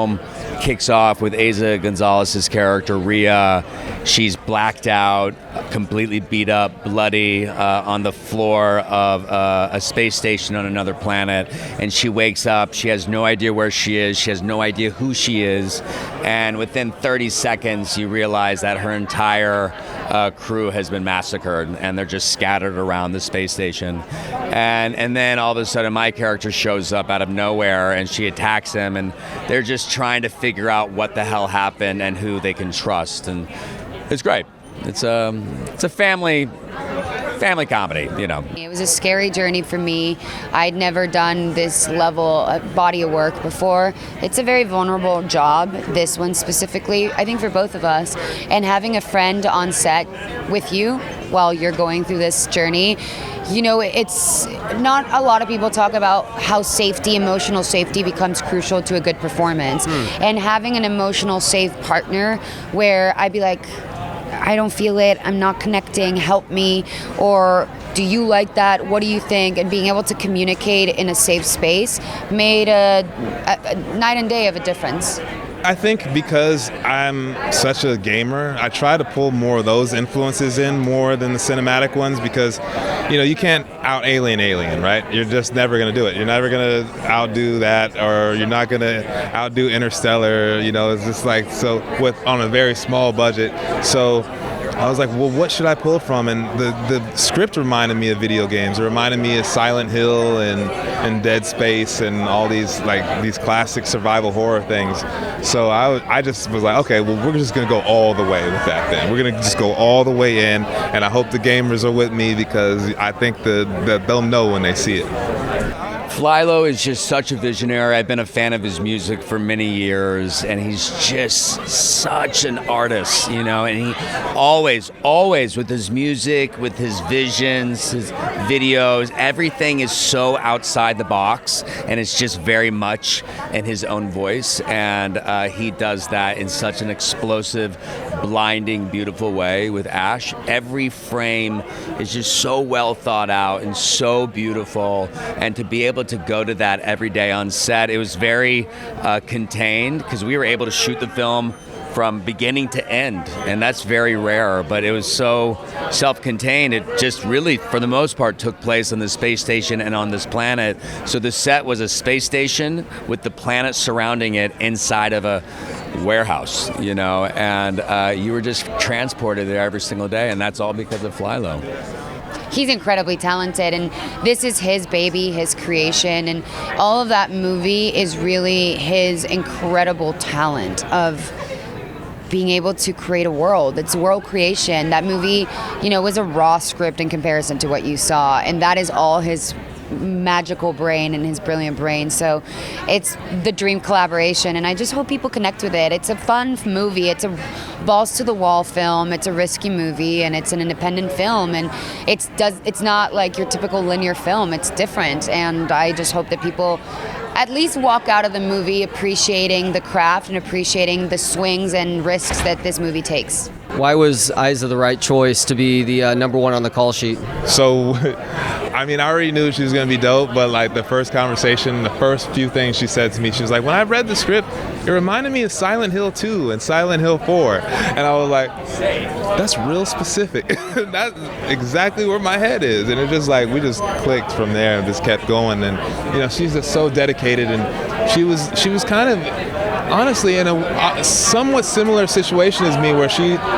film kicks off with Eiza Gonzalez's character, Rhea. She's blacked out, completely beat up, bloody, on the floor of a space station on another planet. And she wakes up. She has no idea where she is. She has no idea who she is. And within 30 seconds, you realize that her entire crew has been massacred, and they're just scattered around the space station. And then all of a sudden, my character shows up out of nowhere, and she attacks him, and they're just trying to figure out what the hell happened and who they can trust. And it's great. It's a family comedy, you know. It was a scary journey for me. I'd never done this level of body of work before. It's a very vulnerable job, this one specifically, I think for both of us. And having a friend on set with you while you're going through this journey, you know, it's not a lot of people talk about how safety, emotional safety becomes crucial to a good performance. And having an emotional safe partner where I'd be like, I don't feel it, I'm not connecting, help me, or do you like that, what do you think, and being able to communicate in a safe space made a night and day of a difference. I think because I'm such a gamer, I try to pull more of those influences in more than the cinematic ones, because, you know, you can't out-alien, right? You're just never going to do it. You're never going to outdo that, or you're not going to outdo Interstellar, you know, it's just like, so on a very small budget. So I was like, well, what should I pull from? And the script reminded me of video games. It reminded me of Silent Hill and Dead Space and all these classic survival horror things. So I just was like, okay, well, we're just going to go all the way with that then. We're going to just go all the way in, and I hope the gamers are with me, because I think that they'll know when they see it. Flylo is just such a visionary. I've been a fan of his music for many years, and he's just such an artist, you know, and he always with his music, with his visions, his videos, everything is so outside the box, and it's just very much in his own voice, and he does that in such an explosive, blinding, beautiful way with Ash. Every frame is just so well thought out and so beautiful, and to be able to go to that every day on set, it was very contained, because we were able to shoot the film from beginning to end, and that's very rare, but it was so self-contained. It just really, for the most part, took place on the space station and on this planet. So the set was a space station with the planet surrounding it inside of a warehouse, you know, and you were just transported there every single day, and that's all because of Flylo. He's incredibly talented, and this is his baby, his creation, and all of that movie is really his incredible talent of being able to create a world. It's world creation. That movie, you know, was a raw script in comparison to what you saw, and that is all his magical brain and his brilliant brain. So it's the dream collaboration, and I just hope people connect with it. It's a fun movie. It's a balls to the wall film. It's a risky movie, and it's an independent film, and it's not like your typical linear film. It's different, and I just hope that people at least walk out of the movie appreciating the craft and appreciating the swings and risks that this movie takes. Why was Eiza the right choice to be the number one on the call sheet? So, I mean, I already knew she was going to be dope, but like the first conversation, the first few things she said to me, she was like, when I read the script, it reminded me of Silent Hill 2 and Silent Hill 4. And I was like, that's real specific. That's exactly where my head is. And it just like, we just clicked from there and just kept going. And, you know, she's just so dedicated, and she was kind of, honestly, in a somewhat similar situation as me, where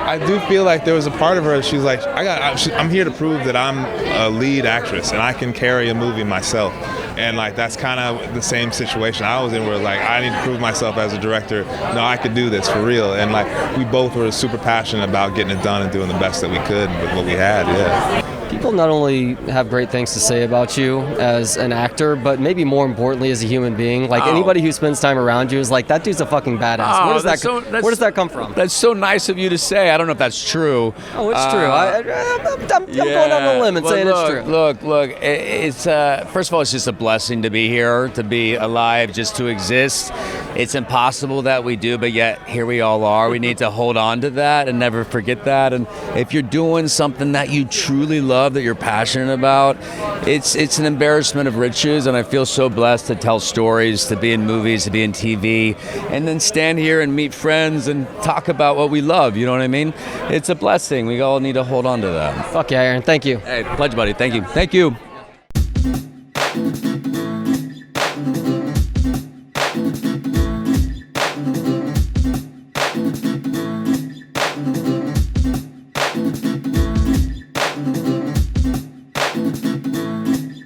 I do feel like there was a part of her, she's like, I'm here to prove that I'm a lead actress and I can carry a movie myself. And like, that's kind of the same situation I was in, where like, I need to prove myself as a director. No, I could do this for real. And like, we both were super passionate about getting it done and doing the best that we could with what we had, yeah. People not only have great things to say about you as an actor, but maybe more importantly as a human being. Like, anybody who spends time around you is like, that dude's a fucking badass. Where does that come from? That's so nice of you to say. I don't know if that's true. Oh, it's true. I'm going on a limb and saying it's true. Look, it's first of all, it's just a blessing to be here, to be alive, just to exist. it's impossible that we do, but yet here we all are. We need to hold on to that and never forget that. And if you're doing something that you truly love, that you're passionate about, it's an embarrassment of riches. And I feel so blessed to tell stories, to be in movies, to be in TV, and then stand here and meet friends and talk about what we love. You know what I mean? It's a blessing. We all need to hold on to that. Fuck yeah, Aaron. Thank you. Hey, pledge, buddy. Thank you. Thank you.